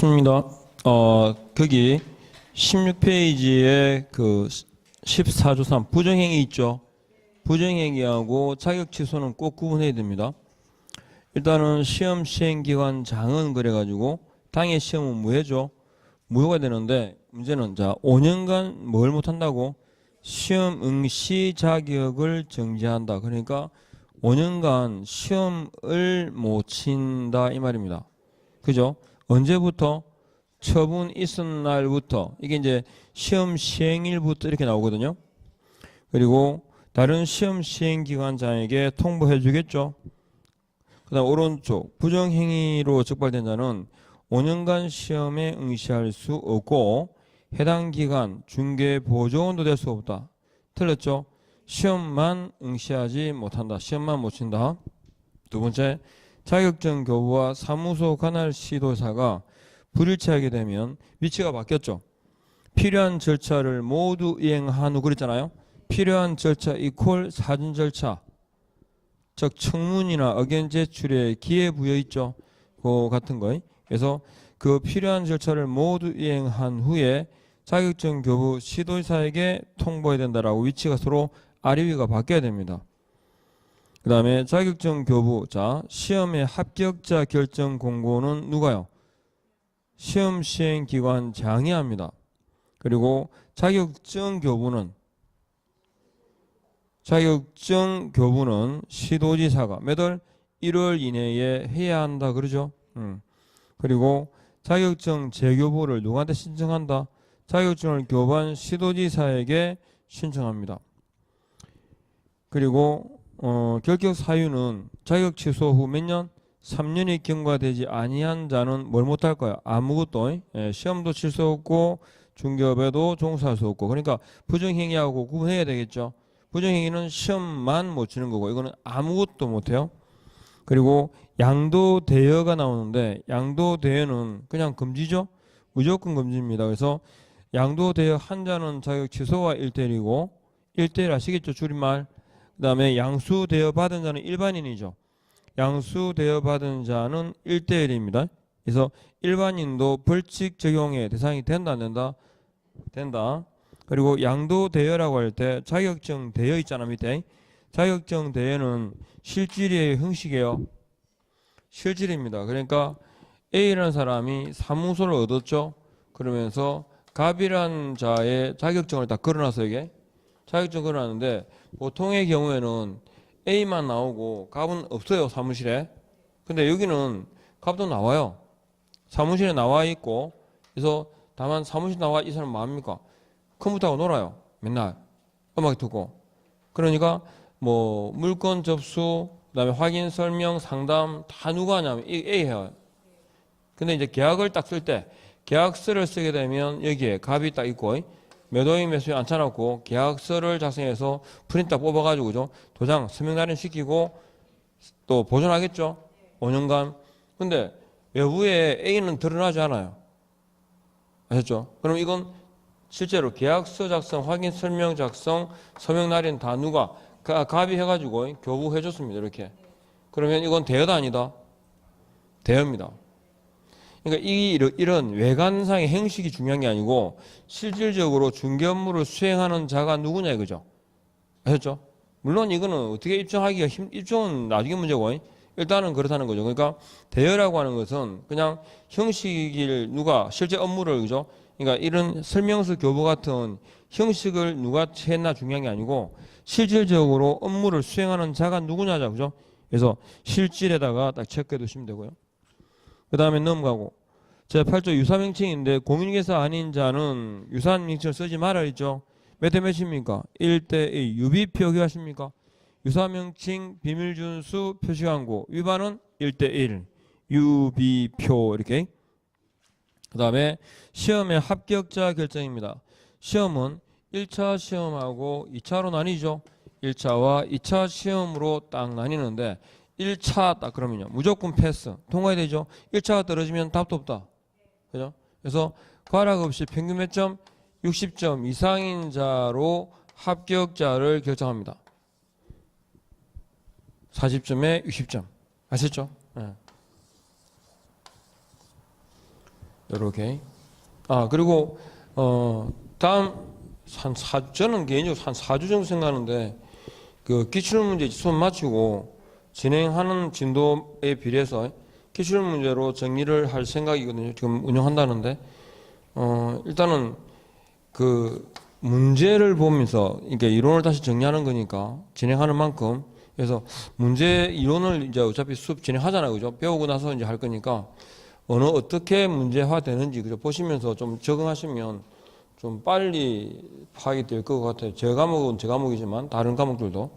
좋습니다. 거기 16페이지에 그 14조 3 부정행위 있죠. 부정행위하고 자격 취소는 꼭 구분해야 됩니다. 일단은 시험 시행기관장은 그래가지고 당해 시험은 무효죠. 무효가 되는데 문제는 자 5년간 뭘 못한다고? 시험 응시 자격을 정지한다. 그러니까 5년간 시험을 못 친다 이 말입니다. 그죠? 언제부터? 처분 있은 날부터. 이게 이제 시험 시행일부터 이렇게 나오거든요. 그리고 다른 시험 시행기관장에게 통보해 주겠죠. 그 다음 오른쪽 부정행위로 적발된 자는 5년간 시험에 응시할 수 없고 해당 기간 중개보조원도 될 수 없다. 틀렸죠? 시험만 응시하지 못한다. 시험만 못 친다. 두 번째, 자격증 교부와 사무소 관할 시도사가 불일치하게 되면 위치가 바뀌었죠. 필요한 절차를 모두 이행한 후 그랬잖아요. 필요한 절차 이퀄 사전 절차. 즉 청문이나 의견 제출에 기회부여 있죠. 그 같은 거. 그래서 그 필요한 절차를 모두 이행한 후에 자격증 교부 시도사에게 통보해야 된다라고 위치가 서로 아래위가 바뀌어야 됩니다. 그 다음에 자격증 교부, 자 시험의 합격자 결정 공고는 누가요? 시험 시행기관장이 합니다. 그리고 자격증 교부는 시도지사가 몇 월? 1월 이내에 해야 한다 그러죠. 그리고 자격증 재교부를 누구한테 신청한다? 자격증을 교부한 시도지사에게 신청합니다. 그리고 결격 사유는 자격 취소 후 몇 년? 3년이 경과되지 아니한 자는 뭘 못할 거야? 아무것도. 시험도 칠 수 없고 중개업에도 종사할 수 없고. 그러니까 부정행위하고 구분해야 되겠죠. 부정행위는 시험만 못 치는 거고 이거는 아무것도 못해요. 그리고 양도대여가 나오는데 양도대여는 그냥 금지죠. 무조건 금지입니다. 그래서 양도대여 한 자는 자격 취소와 1대1이고 1대1 아시겠죠? 줄임말. 그 다음에 양수대여 받은 자는 일반인이죠. 양수대여 받은 자는 1대1입니다. 그래서 일반인도 벌칙 적용의 대상이 된다 안 된다? 된다. 그리고 양도대여라고 할 때 자격증 대여 있잖아 밑에. 자격증 대여는 실질의 형식이에요. 실질입니다. 그러니까 A라는 사람이 사무소를 얻었죠. 그러면서 갑이라는 자의 자격증을 다 걸어놨어요. 이게 자격증 걸어놨는데 보통의 경우에는 A만 나오고 갑은 없어요. 사무실에. 근데 여기는 갑도 나와요. 사무실에 나와 있고 그래서 다만 사무실 나와 이 사람 뭐합니까? 컴퓨터하고 놀아요. 맨날 음악 듣고. 그러니까 뭐 물건 접수 그다음에 확인 설명 상담 다 누가 하냐면 A 해요. 근데 이제 계약을 딱 쓸 때 계약서를 쓰게 되면 여기에 갑이 딱 있고 몇 호인 몇 수에 앉혀놓고 계약서를 작성해서 프린터 뽑아가지고 그죠? 도장 서명 날인 시키고 또 보존하겠죠? 5년간. 근데 외부에 A는 드러나지 않아요. 아셨죠? 그럼 이건 실제로 계약서 작성, 확인 설명 작성, 서명 날인 다 누가 갑이 해가지고 교부해줬습니다. 이렇게. 그러면 이건 대여다 아니다? 대여입니다. 그러니까 이런 외관상의 형식이 중요한 게 아니고 실질적으로 중개 업무를 수행하는 자가 누구냐 이거죠. 아셨죠? 물론 이거는 어떻게 입증하기가 입증은 나중에 문제고 일단은 그렇다는 거죠. 그러니까 대여라고 하는 것은 그냥 형식을 누가 실제 업무를 그죠? 그러니까 이런 설명서 교부 같은 형식을 누가 했나 중요한 게 아니고 실질적으로 업무를 수행하는 자가 누구냐죠. 그죠? 그래서 실질에다가 딱 체크해 두시면 되고요. 그 다음에 넘어가고 제8조 유사명칭인데 공인계사 아닌 자는 유사명칭을 쓰지 말아 있죠. 몇 대 몇입니까? 1대2 유비 표기하십니까? 유사명칭 비밀준수 표시광고 위반은 1대1 유비표 이렇게. 그 다음에 시험의 합격자 결정입니다. 시험은 1차 시험하고 2차로 나뉘죠. 1차와 2차 시험으로 딱 나뉘는데 1차 딱 그러면요 무조건 패스 통과해야 되죠. 1차가 떨어지면 답도 없다. 그죠? 그래서 과락 없이 평균 몇 점? 60점 이상인 자로 합격자를 결정합니다. 40점에 60점. 아셨죠? 네. 이렇게. 그리고 다음 저는 개인적으로 한 4주 정도 생각하는데 그 기출문제 수업 마치고 진행하는 진도에 비례해서 기출문제로 정리를 할 생각이거든요. 지금 운영한다는데 일단은 그 문제를 보면서 이게 이론을 다시 정리하는 거니까 진행하는 만큼 그래서 문제 이론을 이제 어차피 수업 진행하잖아요, 그죠? 배우고 나서 이제 할 거니까 어떻게 문제화 되는지 그죠? 보시면서 좀 적응하시면 좀 빨리 파악이 될 것 같아요. 제 과목은 제 과목이지만 다른 과목들도.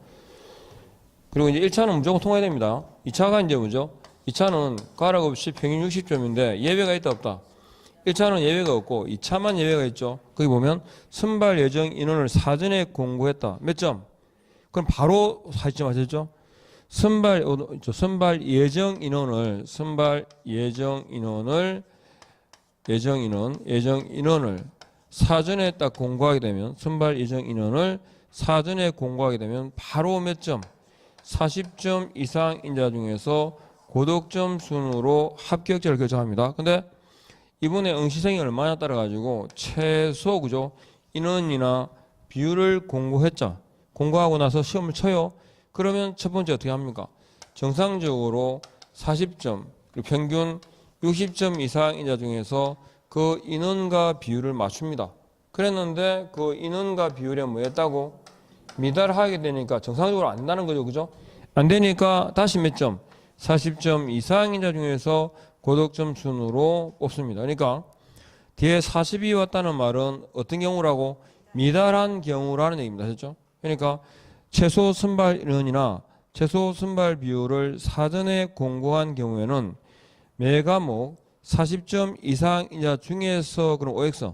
그리고 이제 1차는 무조건 통과해야 됩니다. 2차가 이제 뭐죠? 2차는 과락 없이 평균 60점인데 예외가 있다 없다. 1차는 예외가 없고 2차만 예외가 있죠. 거기 보면 선발 예정 인원을 사전에 공고했다. 몇 점? 그럼 바로 40점 하셨죠? 선발 예정 인원을 사전에 딱 공고하게 되면 선발 예정 인원을 사전에 공고하게 되면 바로 몇 점? 40점 이상 인자 중에서 고득점 순으로 합격자를 결정합니다. 근데 이번에 응시생이 얼마나 따라 가지고 최소 그죠? 인원이나 비율을 공고했죠. 공고하고 나서 시험을 쳐요. 그러면 첫 번째 어떻게 합니까? 정상적으로 40점, 그리고 평균 60점 이상 인자 중에서 그 인원과 비율을 맞춥니다. 그랬는데 그 인원과 비율에 뭐였다고? 미달하게 되니까 정상적으로 안 된다는 거죠. 그죠? 안 되니까 다시 몇 점? 40점 이상 인자 중에서 고득점 순으로 뽑습니다. 그러니까 뒤에 40이 왔다는 말은 어떤 경우라고? 미달한 경우라는 얘기입니다. 됐죠? 그러니까 최소 선발 인원이나 최소 선발 비율을 사전에 공고한 경우에는 매 과목 40점 이상 인자 중에서 그럼 OX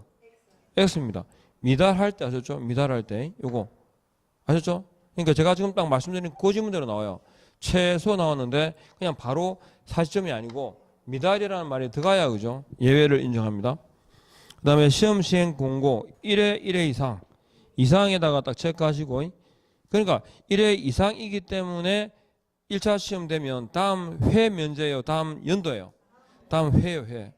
X입니다. 미달할 때 아셨죠? 미달할 때 요거 아셨죠? 그러니까 제가 지금 딱 말씀드린 그 지문대로 나와요. 최소 나왔는데 그냥 바로 40점이 아니고 미달이라는 말이 들어가야 그죠? 예외를 인정합니다. 그 다음에 시험 시행 공고 1회 1회 이상에다가 딱 체크하시고 그러니까 1회 이상이기 때문에 1차 시험 되면 다음 회 면제예요. 다음 연도예요. 다음 회예요. 회.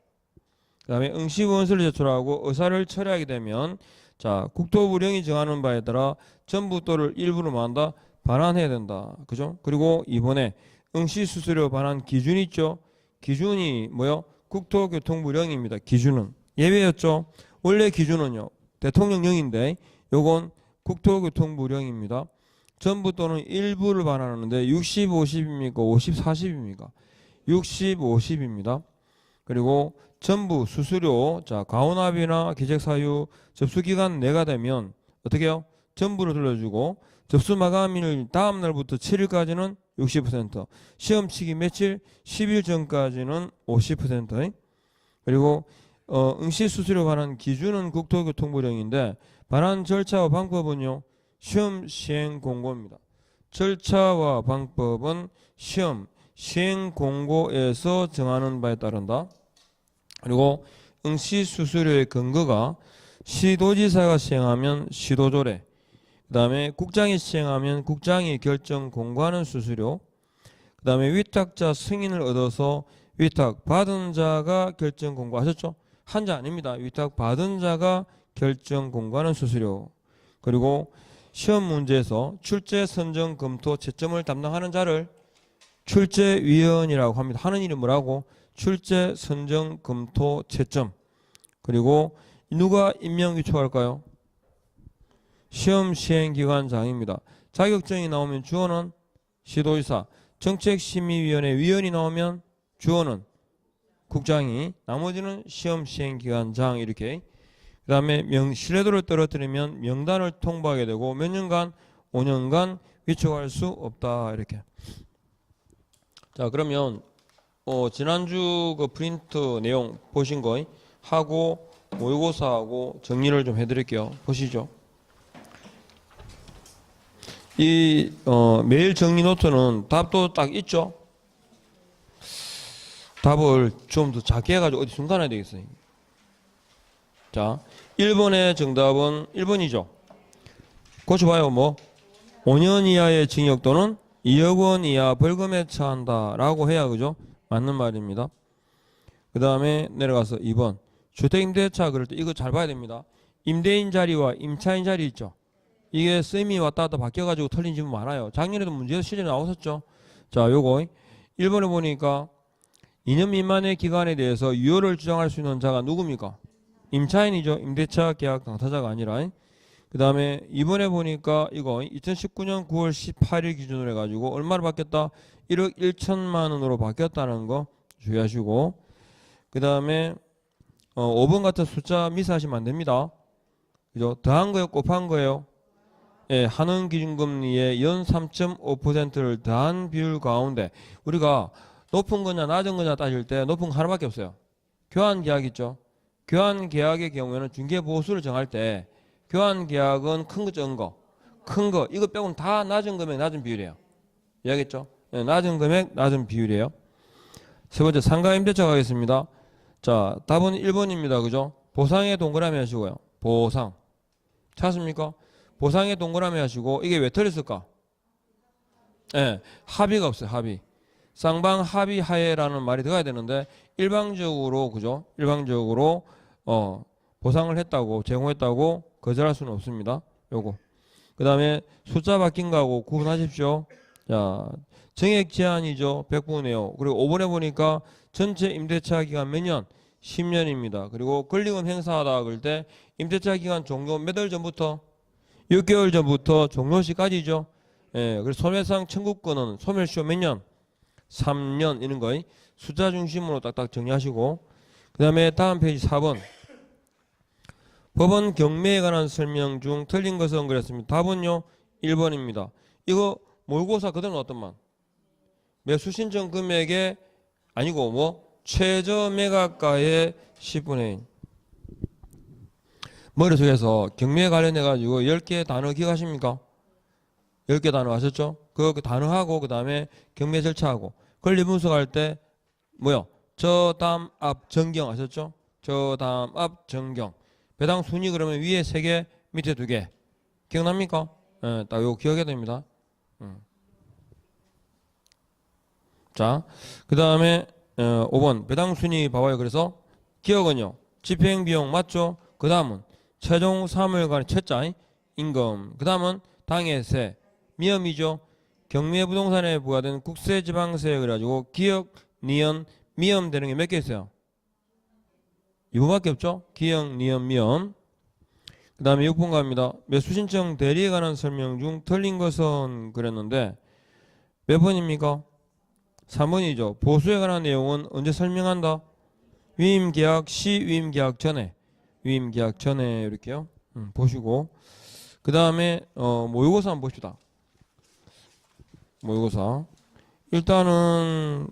그 다음에 응시원서를 제출하고 의사를 철회하게 되면 자 국토부령이 정하는 바에 따라 전부도를 일부러 뭐한다? 반환해야 된다. 그죠? 그리고 이번에 응시수수료 반환 기준이 있죠. 기준이 뭐요? 국토교통부령입니다. 기준은 예외였죠. 원래 기준은요 대통령령인데 요건 국토교통부령입니다. 전부도는 일부를 반환하는데 60, 50입니까? 50, 40입니까? 60, 50입니다. 그리고 전부 수수료 자 가온합의나 기재사유 접수기간 내가 되면 어떻게 해요? 전부를 돌려주고 접수 마감일 다음 날부터 7일까지는 60% 시험 치기 며칠? 10일 전까지는 50% 그리고 응시 수수료 반환 기준은 국토교통부령인데 반환 절차와 방법은요 시험 시행 공고입니다. 절차와 방법은 시험 시행 공고에서 정하는 바에 따른다. 그리고 응시 수수료의 근거가 시도지사가 시행하면 시도조례 그 다음에 국장이 시행하면 국장이 결정 공고하는 수수료 그 다음에 위탁자 승인을 얻어서 위탁 받은 자가 결정 공고하셨죠? 한 자 아닙니다. 위탁 받은 자가 결정 공고하는 수수료 그리고 시험 문제에서 출제 선정 검토 채점을 담당하는 자를 출제위원이라고 합니다. 하는 일이 뭐라고? 출제 선정 검토 채점 그리고 누가 임명 위촉할까요? 시험 시행기관장입니다. 자격증이 나오면 주어는 시도지사 정책심의위원회 위원이 나오면 주어는 국장이 나머지는 시험 시행기관장 이렇게 그 다음에 신뢰도를 떨어뜨리면 명단을 통보하게 되고 몇 년간 5년간 위촉할 수 없다 이렇게. 자 그러면 지난주 그 프린트 내용 보신 거 하고 모의고사하고 정리를 좀 해드릴게요. 보시죠. 이 매일 정리 노트는 답도 딱 있죠. 답을 좀 더 작게 해가지고 어디 중간에 되겠어요. 자 1번의 정답은 1번이죠. 고쳐봐요. 뭐 5년 이하의 징역 또는 2억 원 이하 벌금에 처한다 라고 해야 그죠? 맞는 말입니다. 그 다음에 내려가서 2번 주택임대차 그럴 때 이거 잘 봐야 됩니다. 임대인 자리와 임차인 자리 있죠. 이게 셈이 왔다 갔다 바뀌어가지고 틀린 질문 많아요. 작년에도 문제에서 실제 나왔었죠. 자, 요거 1번에 보니까 2년 미만의 기간에 대해서 유효를 주장할 수 있는 자가 누굽니까? 임차인이죠. 임대차 계약 당사자가 아니라. 그 다음에 2번에 보니까 이거 2019년 9월 18일 기준으로 해가지고 얼마로 바뀌었다? 1억 1천만 원으로 바뀌었다는 거 주의하시고, 그 다음에 5번 같은 숫자 미스하시면 안 됩니다. 그죠? 더한 거예요? 곱한 거예요? 예, 한원 기준금리의 연 3.5%를 더한 비율 가운데 우리가 높은 거냐 낮은 거냐 따질 때 높은 거 하나밖에 없어요. 교환 계약 있죠. 교환 계약의 경우에는 중개 보수를 정할 때 교환 계약은 큰 거 적은 거, 큰 거 이거 빼고는 다 낮은 금액 낮은 비율이에요. 이해하겠죠? 예, 낮은 금액 낮은 비율이에요. 세 번째 상가 임대차 가겠습니다. 자, 답은 1번입니다. 그죠? 보상에 동그라미 하시고요. 보상. 찾습니까? 보상에 동그라미 하시고 이게 왜 틀렸을까? 예, 합의가 없어요. 합의. 쌍방 합의 하에라는 말이 들어가야 되는데 일방적으로 그죠? 일방적으로 보상을 했다고 제공했다고 거절할 수는 없습니다. 요거. 그다음에 숫자 바뀐 거하고 구분하십시오. 자, 정액 제한이죠. 100분이에요. 그리고 5번에 보니까 전체 임대차 기간 몇 년? 10년입니다. 그리고 권리금 행사하다 그럴 때 임대차 기간 종료 몇 월 전부터? 6개월 전부터 종료 시까지죠. 예, 그래서 소멸상 청구권은 소멸시효 몇 년? 3년 이런 거 숫자 중심으로 딱딱 정리하시고, 그 다음에 다음 페이지 4번 법원 경매에 관한 설명 중 틀린 것은 그랬습니다. 답은요 1번입니다. 이거 모의고사 그대로 어떤 만 매수 신청 금액에 아니고 뭐 최저 매각가의 10분의 1. 머릿속에서 경매에 관련해 가지고 10개 단어 기억하십니까? 10개 단어 아셨죠? 그 단어하고 그 다음에 경매 절차하고 권리 분석할 때 뭐요? 저담 앞 정경 아셨죠? 저담 앞 정경. 배당 순위 그러면 위에 3개 밑에 2개. 기억납니까? 예, 딱 요거 기억해야 됩니다. 자, 그 다음에 5번 배당 순위 봐봐요. 그래서 기억은요 집행 비용 맞죠? 그 다음은 최종 사무일간의 채자 임금, 그 다음은 당해세 미엄이죠. 경매 부동산에 부과된 국세 지방세 그래가지고 기역 니은 미엄 되는 게 몇 개 있어요? 이거밖에 없죠. 기역 니은 미엄. 그 다음에 6번 갑니다. 매수 신청 대리에 관한 설명 중 틀린 것은 그랬는데 몇 번입니까? 3번이죠. 보수에 관한 내용은 언제 설명한다? 위임계약 시 위임계약 전에. 위임계약 전에 이렇게요. 보시고 그 다음에 모의고사 한번 봅시다. 모의고사 일단은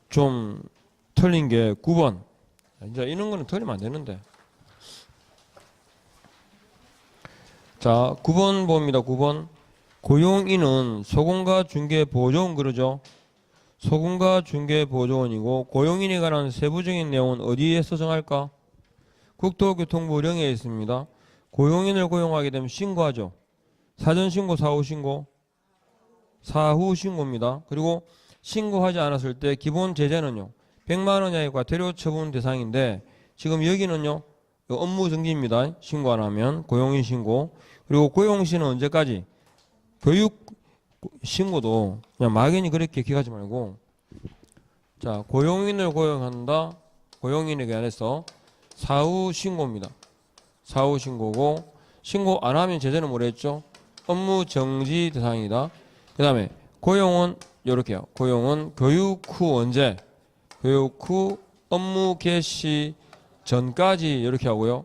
좀 틀린 게 9번. 이제 이런 거는 틀리면 안 되는데. 자, 9번 봅니다. 9번. 고용인은 소공과 중개보조원 그러죠. 소공과 중개보조원이고 고용인에 관한 세부적인 내용은 어디에서 정할까? 국토교통부령에 있습니다. 고용인을 고용하게 되면 신고하죠. 사전신고, 사후신고? 사후신고입니다. 그리고 신고하지 않았을 때 기본 제재는요 100만 원 이하의 과태료 처분 대상인데 지금 여기는요 업무 정지입니다. 신고 안 하면 고용인 신고. 그리고 고용시는 언제까지? 교육 신고도 그냥 막연히 그렇게 기억하지 말고, 자, 고용인을 고용한다. 고용인에게 안해서 사후 신고입니다. 사후 신고고, 신고 안 하면 제재는 뭐랬죠? 업무 정지 대상이다. 그 다음에 고용은 이렇게요. 고용은 교육 후 언제? 교육 후 업무 개시 전까지 이렇게 하고요.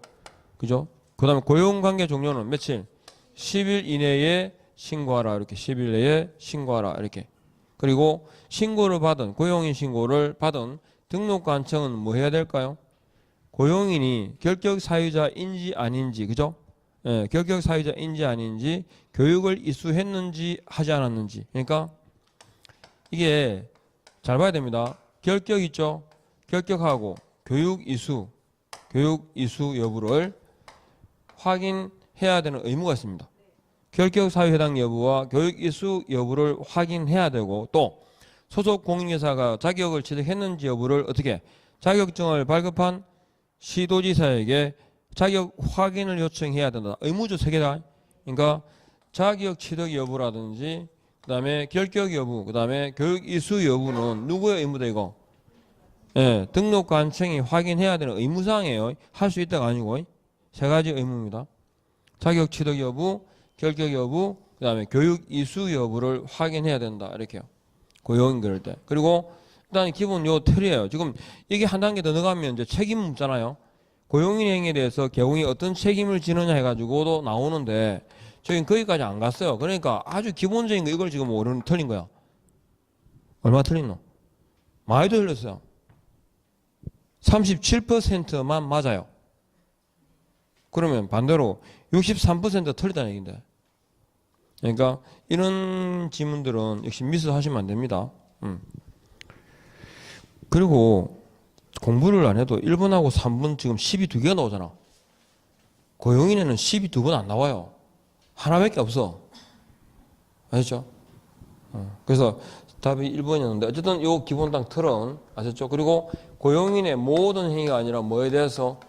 그죠? 그 다음에 고용관계 종료는 며칠? 10일 이내에 신고하라. 이렇게 10일 내에 신고하라. 이렇게. 그리고 신고를 받은 고용인 신고를 받은 등록관청은 뭐 해야 될까요? 고용인이 결격 사유자인지 아닌지, 그죠? 예, 결격 사유자인지 아닌지, 교육을 이수했는지 하지 않았는지. 그러니까 이게 잘 봐야 됩니다. 결격 있죠? 결격하고 교육 이수 여부를 확인해야 되는 의무가 있습니다. 결격 사유 해당 여부와 교육 이수 여부를 확인해야 되고, 또 소속 공인회사가 자격을 취득했는지 여부를 어떻게 자격증을 발급한 시도지사에게 자격 확인을 요청해야 된다. 의무죠, 세 개다. 그러니까 자격 취득 여부라든지 그다음에 결격 여부, 그다음에 교육 이수 여부는 누구의 의무다 이거? 예, 등록관청이 확인해야 되는 의무사항이에요. 할 수 있다가 아니고 세 가지 의무입니다. 자격 취득 여부, 결격 여부, 그다음에 교육 이수 여부를 확인해야 된다. 이렇게요. 고용인 그럴 때. 그리고 일단 기본 요 틀이에요. 지금 이게 한 단계 더 나가면 이제 책임 묻잖아요. 고용인 행위에 대해서 개공이 어떤 책임을 지느냐 해가지고도 나오는데 저희는 거기까지 안 갔어요. 그러니까 아주 기본적인 거 이걸 지금 오른 틀린 거야. 얼마 틀린노? 많이 더 틀렸어요. 37%만 맞아요. 그러면 반대로 63% 틀리다는 얘기인데. 그러니까 이런 지문들은 역시 미스하시면 안 됩니다. 그리고 공부를 안 해도 1번하고 3번 지금 10이 2개가 나오잖아. 고용인에는 10이 2번 안 나와요. 하나밖에 없어. 아셨죠? 그래서 답이 1번이었는데 어쨌든 요 기본당 틀은 아셨죠? 그리고 고용인의 모든 행위가 아니라 뭐에 대해서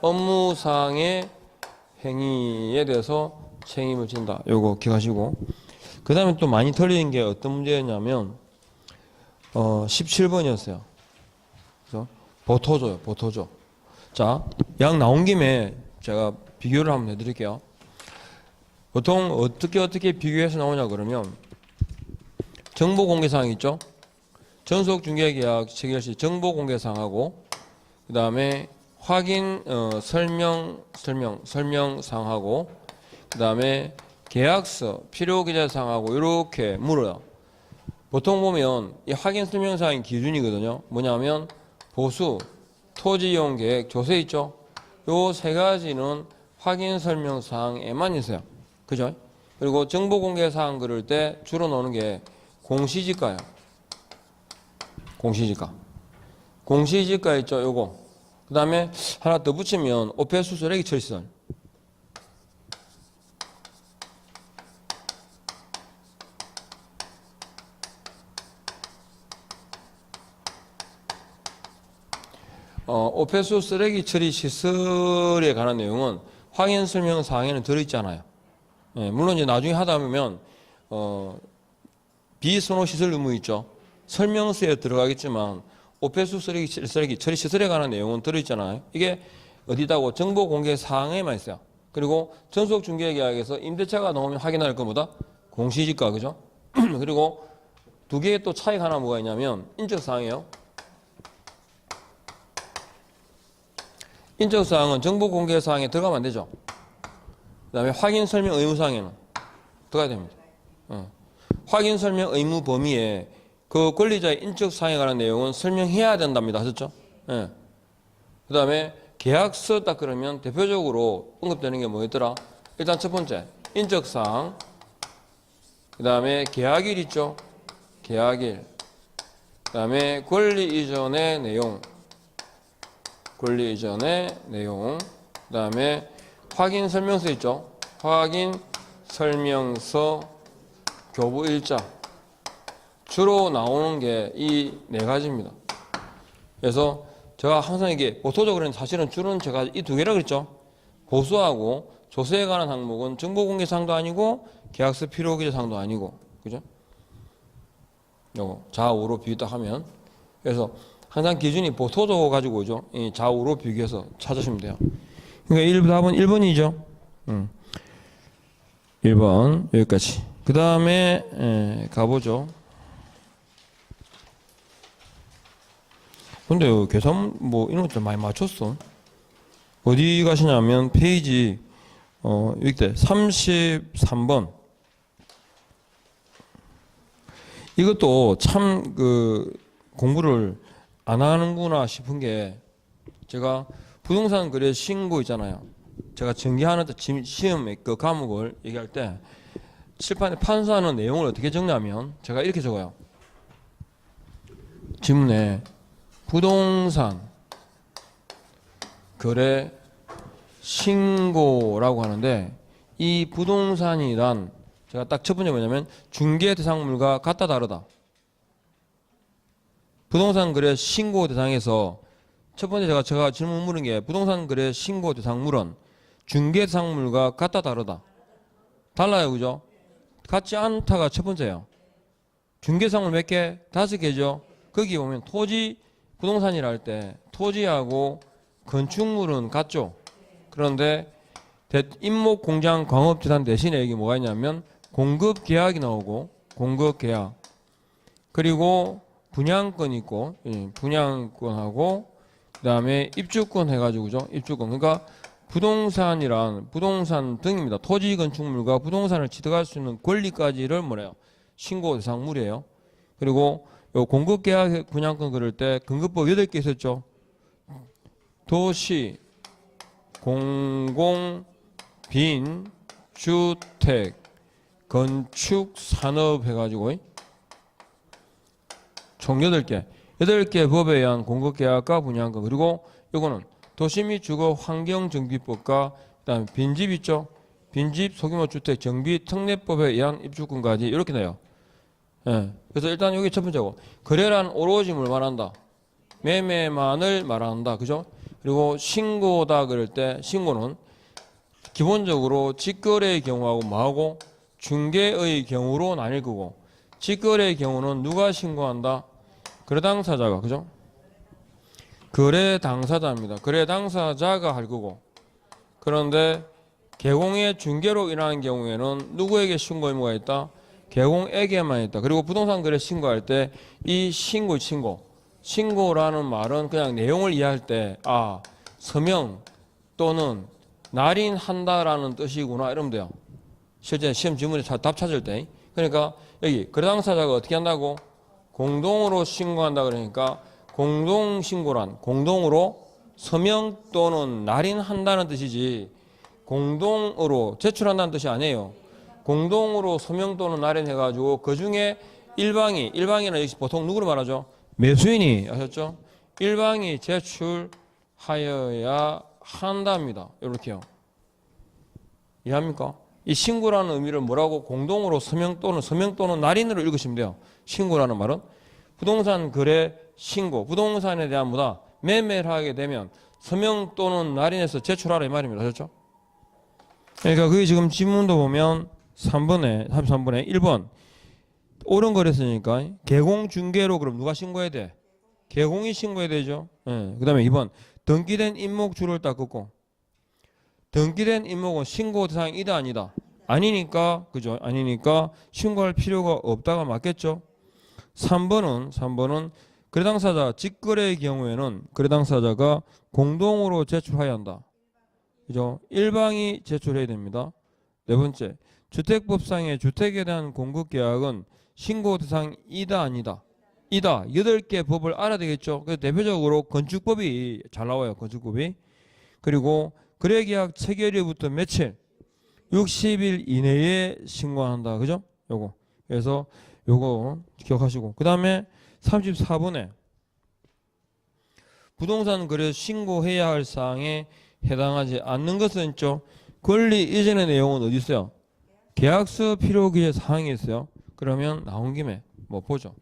업무상의 행위에 대해서 책임을 진다. 요거 기억하시고. 그 다음에 또 많이 틀린 게 어떤 문제였냐면 17번이었어요. 그래서 보토조요. 보토조. 자, 양 나온 김에 제가 비교를 한번 해드릴게요. 보통 어떻게 비교해서 나오냐 그러면 정보공개사항 있죠? 전속중개계약 체결 시 정보공개사항하고 그 다음에 확인 설명사항하고 그 다음에 계약서 필요기재사항하고 이렇게 물어요. 보통 보면 이 확인 설명사항이 기준이거든요. 뭐냐면 보수, 토지이용 계획, 조세 있죠? 요 세 가지는 확인 설명사항에만 있어요. 그죠? 그리고 정보공개사항 그럴 때 주로 나오는 게 공시지가예요. 공시지가. 공시지가 있죠? 요거. 그 다음에 하나 더 붙이면 오폐수 쓰레기 처리시설. 오폐수 쓰레기 처리 시설에 관한 내용은 확인 설명 사항에는 들어있지 않아요. 예, 물론 이제 나중에 하다 보면 비선호 시설 의무 있죠. 설명서에 들어가겠지만 오폐수 쓰레기 처리 시설에 관한 내용은 들어있잖아요. 이게 어디다고 정보 공개 사항에만 있어요. 그리고 전속 중개 계약에서 임대차가 나오면 확인할 것보다 공시지가 그죠? 그리고 두 개의 또 차이가 하나 뭐가 있냐면 인적 사항이에요. 인적 사항은 정보 공개 사항에 들어가면 안 되죠. 그다음에 확인 설명 의무 사항에는 들어가야 됩니다. 확인 설명 의무 범위에 그 권리자의 인적 사항에 관한 내용은 설명해야 된답니다. 하셨죠? 예. 그다음에 계약서 딱 그러면 대표적으로 언급되는 게 뭐였더라? 일단 첫 번째 인적 사항. 그다음에 계약일 있죠? 계약일. 그다음에 권리 이전의 내용. 권리 이전의 내용. 그다음에 확인 설명서 있죠? 확인 설명서 교부 일자. 주로 나오는 게 이 네 가지입니다. 그래서 제가 항상 이게 보수적으로는 사실은 주로는 제가 이 두 개라 그랬죠. 보수하고 조세에 관한 항목은 정보공개사항도 아니고 계약서 필요기재사항도 아니고 그죠? 요거 좌우로 비교 딱 하면 그래서 항상 기준이 보토조 가지고 오죠. 이 좌우로 비교해서 찾으시면 돼요. 그러니까 답은 1번이죠. 1번 여기까지. 그 다음에 가보죠. 근데 계산 뭐 이런 것들 많이 맞췄어. 어디 가시냐면 페이지 여기 때 33번. 이것도 참 그 공부를 안 하는구나 싶은 게 제가 부동산 거래 신고 있잖아요. 제가 전개하는 시험의 그 과목을 얘기할 때 칠판에 판사하는 내용을 어떻게 적냐면 제가 이렇게 적어요. 지문에 부동산 거래 신고라고 하는데 이 부동산이란 제가 딱 첫 번째 뭐냐면 중개 대상물과 같다 다르다. 부동산 거래 신고 대상에서 첫 번째 제가 질문 물은 게 부동산 거래 신고 대상물은 중개 대상물과 같다 다르다? 달라요, 그죠? 같지 않다가 첫 번째예요. 중개 대상물 몇 개? 5개죠. 거기 보면 토지 부동산이라 할 때 토지하고 건축물은 같죠. 그런데 임목 공장 광업재산 대신에 여기 뭐가 있냐면 공급 계약이 나오고 공급 계약 그리고 분양권 있고 분양권하고 그다음에 입주권 해가지고 그죠? 입주권. 그러니까 부동산이란 부동산 등입니다. 토지 건축물과 부동산을 취득할 수 있는 권리까지를 뭐래요? 신고 대상물이에요. 그리고 요 공급 계약 분양권 그럴 때 근거법 8개 있었죠. 도시, 공공, 빈, 주택, 건축, 산업 해가지고 총 8개. 8개 법에 의한 공급계약과 분양권 그리고 이거는 도시 및 주거 환경정비법과 그다음에 빈집 있죠. 빈집 소규모 주택 정비 특례법에 의한 입주권까지 이렇게 돼요. 예. 그래서 일단 여기 첫 번째고 거래란 오로지 뭘 말한다. 매매만을 말한다. 그죠? 그리고 신고다 그럴 때 신고는 기본적으로 직거래의 경우하고 뭐하고 중개의 경우로 나뉠 거고 직거래의 경우는 누가 신고한다? 거래 당사자가 그죠? 거래 당사자입니다. 거래 당사자가 할 거고 그런데 개공의 중개로 인하는 경우에는 누구에게 신고 의무가 있다? 개공에게만 있다. 그리고 부동산 거래 신고할 때 이 신고라는 말은 그냥 내용을 이해할 때 서명 또는 날인한다라는 뜻이구나 이러면 돼요. 실제 시험 지문에 답 찾을 때 그러니까 여기 거래 당사자가 어떻게 한다고? 공동으로 신고한다 그러니까 공동신고란 공동으로 서명 또는 날인한다는 뜻이지 공동으로 제출한다는 뜻이 아니에요. 공동으로 서명 또는 날인해가지고 그 중에 일방이는 역시 보통 누구로 말하죠? 매수인이 아셨죠? 일방이 제출하여야 한답니다. 이렇게요. 이해합니까? 이 신고라는 의미를 뭐라고 공동으로 서명 또는 날인으로 읽으시면 돼요. 신고라는 말은 부동산 거래 신고, 부동산에 대한 뭐다 매매를 하게 되면 서명 또는 날인해서 제출하라 이 말입니다. 아셨죠? 그러니까 그게 지금 지문도 보면 33번에 1번 옳은 거랬으니까 개공 중개로 그럼 누가 신고해야 돼? 개공이 신고해야 되죠. 그 다음에 2번 등기된 임목줄을 딱 긋고 등기된 임목은 신고 대상이다 아니다? 아니니까 그죠? 아니니까 신고할 필요가 없다가 맞겠죠? 3번은 거래 당사자 직거래의 경우에는 거래 당사자가 공동으로 제출해야 한다. 그죠? 일방이 제출해야 됩니다. 네 번째, 주택법상의 주택에 대한 공급계약은 신고 대상이다 아니다? 이다. 8개 법을 알아야 되겠죠. 그래서 대표적으로 건축법이 잘 나와요. 건축법이. 그리고 거래계약 체결일부터 며칠? 60일 이내에 신고한다. 그죠? 요거. 그래서 요거 기억하시고. 그 다음에 34번에 부동산 거래 신고해야 할 사항에 해당하지 않는 것은 있죠. 권리 이전의 내용은 어디 있어요? 계약서 필요 기재 사항이 있어요. 그러면 나온 김에 뭐 보죠.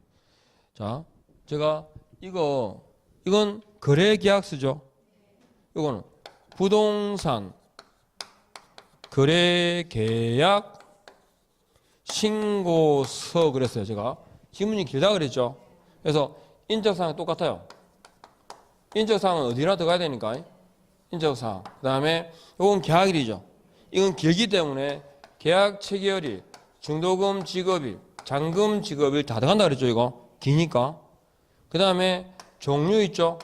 자, 제가 이건 거래 계약서죠. 이거는 부동산 거래 계약 신고서 그랬어요. 제가 지문이 길다 그랬죠. 그래서 인적사항 똑같아요. 인적사항은 어디나 들어가야 되니까 인적사항. 그 다음에 이건 계약일이죠. 이건 길기 때문에 계약 체결일, 중도금 지급일, 잔금 지급일 다 들어간다 그랬죠. 이거 기니까. 그 다음에 종류 있죠.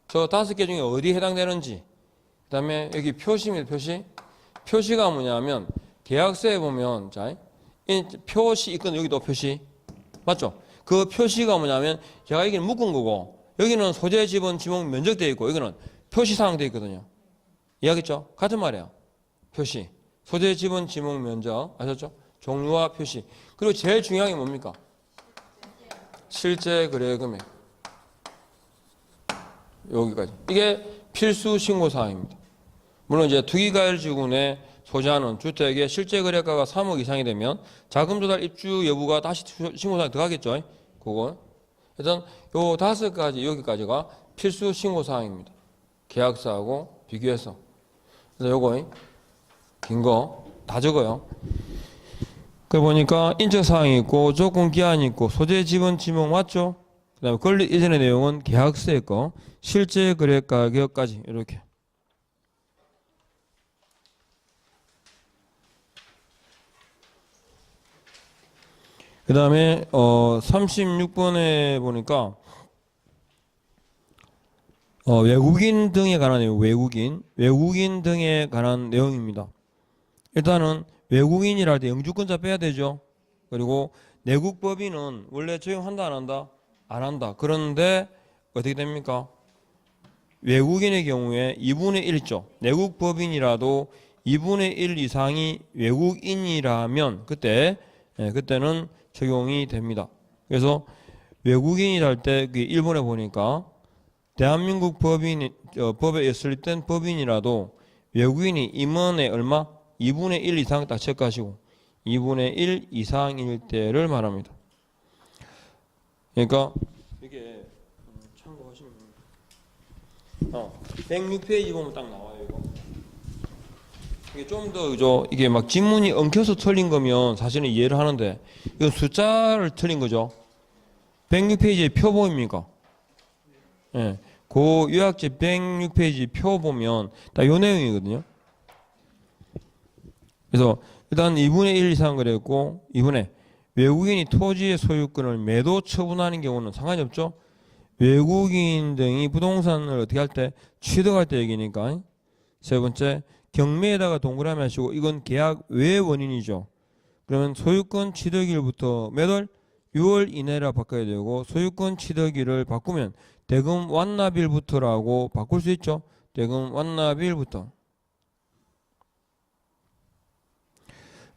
저 5개 중에 어디에 해당되는지. 그 다음에 여기 표시입니다. 표시가 뭐냐면 계약서에 보면 자 표시 있거든. 여기도 표시 맞죠? 그 표시가 뭐냐면 제가 여기는 묶은 거고 여기는 소재 지분 지목 면적되어 있고 여기는 표시사항 되어 있거든요. 이해하겠죠? 같은 말이에요. 표시 소재 지분 지목 면적 아셨죠? 종류와 표시. 그리고 제일 중요한 게 뭡니까? 실제 거래 금액. 여기까지. 이게 필수 신고 사항입니다. 물론 이제 투기과열지구내 소지하는 주택의 실제 거래가가 3억 이상이 되면 자금 조달 입주 여부가 다시 신고사항에 들어가겠죠. 그거. 일단 요 5가지 여기까지가 필수 신고 사항입니다. 계약서하고 비교해서. 그래서 요거 긴 거 다 적어요. 그 보니까 인적 사항이 있고 조건 기한이 있고 소재 지분 지목 맞죠? 그다음에 권리 이전의 내용은 계약서에 거, 실제 거래 가격까지 이렇게. 그다음에 36번에 보니까 외국인 등에 관한 내용, 외국인 등에 관한 내용입니다. 일단은 외국인이라 할 때 영주권자 빼야 되죠. 그리고 내국 법인은 원래 적용한다 안 한다? 안 한다. 그런데 어떻게 됩니까? 외국인의 경우에 2분의 1조. 내국 법인이라도 2분의 1 이상이 외국인이라면 그때는 적용이 됩니다. 그래서 외국인이라 할 때 일본에 보니까 대한민국 법에 설립된 법인이라도 외국인이 임원의 얼마? 2분의 1 이상 딱 체크하시고 2분의 1 이상일 때를 말합니다. 그러니까 이게 참고하시면 106페이지 보면 딱 나와요. 이게 좀 더 그죠? 이게 막 지문이 엉켜서 틀린 거면 사실은 이해를 하는데 이건 숫자를 틀린 거죠. 106페이지의 표 보입니까? 예. 그 요약제 106페이지 표 보면 딱 요 내용이거든요. 그래서 일단 2분의 1 이상 그랬고 2분의 외국인이 토지의 소유권을 매도 처분하는 경우는 상관이 없죠. 외국인 등이 부동산을 어떻게 할 때 취득할 때 얘기니까. 세 번째 경매에다가 동그라미 하시고 이건 계약 외 원인이죠. 그러면 소유권 취득일부터 몇 월? 6월 이내라 바꿔야 되고 소유권 취득일을 바꾸면 대금 완납일부터라고 바꿀 수 있죠. 대금 완납일부터.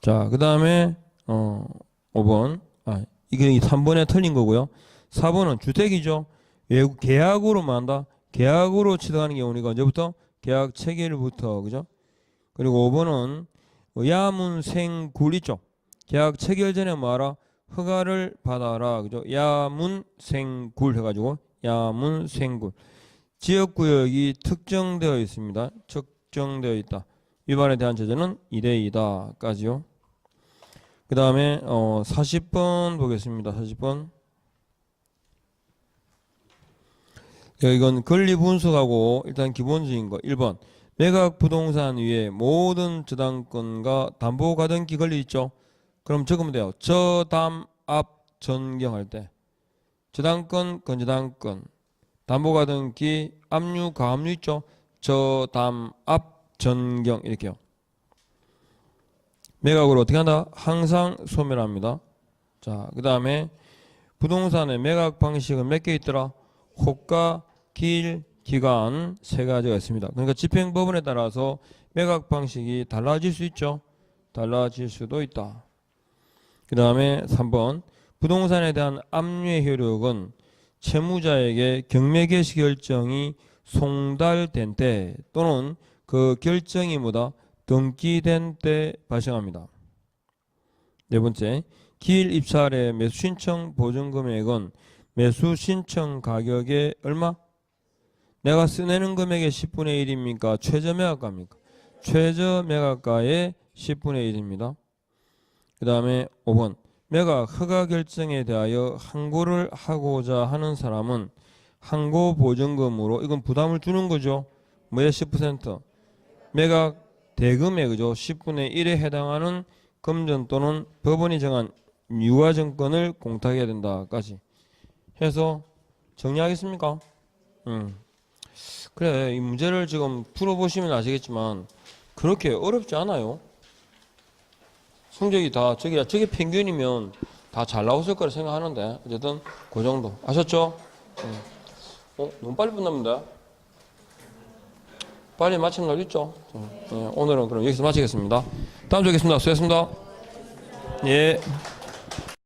자, 그 다음에 5번 이게 3번에 틀린 거고요. 4번은 주택이죠. 외국 계약으로만 한다. 계약으로 취득하는 경우니까 언제부터? 계약 체결부터. 그죠? 그리고 5번은 야문생굴 있죠. 계약 체결 전에 뭐하라? 허가를 받아라. 그죠? 야문생굴 해가지고 야문생굴. 지역구역이 특정되어 있습니다. 특정되어 있다. 위반에 대한 제재는 2대 2다까지요. 그 다음에 40번 보겠습니다. 40번. 이건 권리 분석하고 일단 기본적인 거 1번 매각 부동산 위에 모든 저당권과 담보가등기 권리 있죠. 그럼 적으면 돼요. 저담압 전경할 때 저당권, 건저당권, 담보가등기, 압류, 가압류 있죠. 저담압 전경 이렇게요. 매각으로 어떻게 한다? 항상 소멸합니다. 자, 그 다음에 부동산의 매각 방식은 몇 개 있더라? 호가, 길, 기간 세 가지가 있습니다. 그러니까 집행법원에 따라서 매각 방식이 달라질 수 있죠. 달라질 수도 있다. 그 다음에 3번 부동산에 대한 압류의 효력은 채무자에게 경매 개시 결정이 송달된 때 또는 그 결정이 뭐다? 등기된 때 발생합니다. 네 번째, 기일 입찰의 매수 신청 보증 금액은 매수 신청 가격의 얼마? 내가 쓰내는 금액의 10분의 1입니까? 최저 매각가입니까? 최저 매각가의 10분의 1입니다. 그 다음에 5번, 매각 허가 결정에 대하여 항고를 하고자 하는 사람은 항고 보증금으로 이건 부담을 주는 거죠. 뭐에 10%? 매각 대금액 그죠? 10분의 1에 해당하는 금전 또는 법원이 정한 유화증권을 공탁해야 된다까지 해서 정리하겠습니까? 그래, 이 문제를 지금 풀어보시면 아시겠지만 그렇게 어렵지 않아요. 성적이 다 저게 평균이면 다 잘 나왔을 거라 생각하는데 어쨌든 그 정도 아셨죠? 너무 빨리 끝납니다. 빨리 마치는 날 있죠? 오늘은 그럼 여기서 마치겠습니다. 다음 주에 뵙겠습니다. 수고하셨습니다. 예.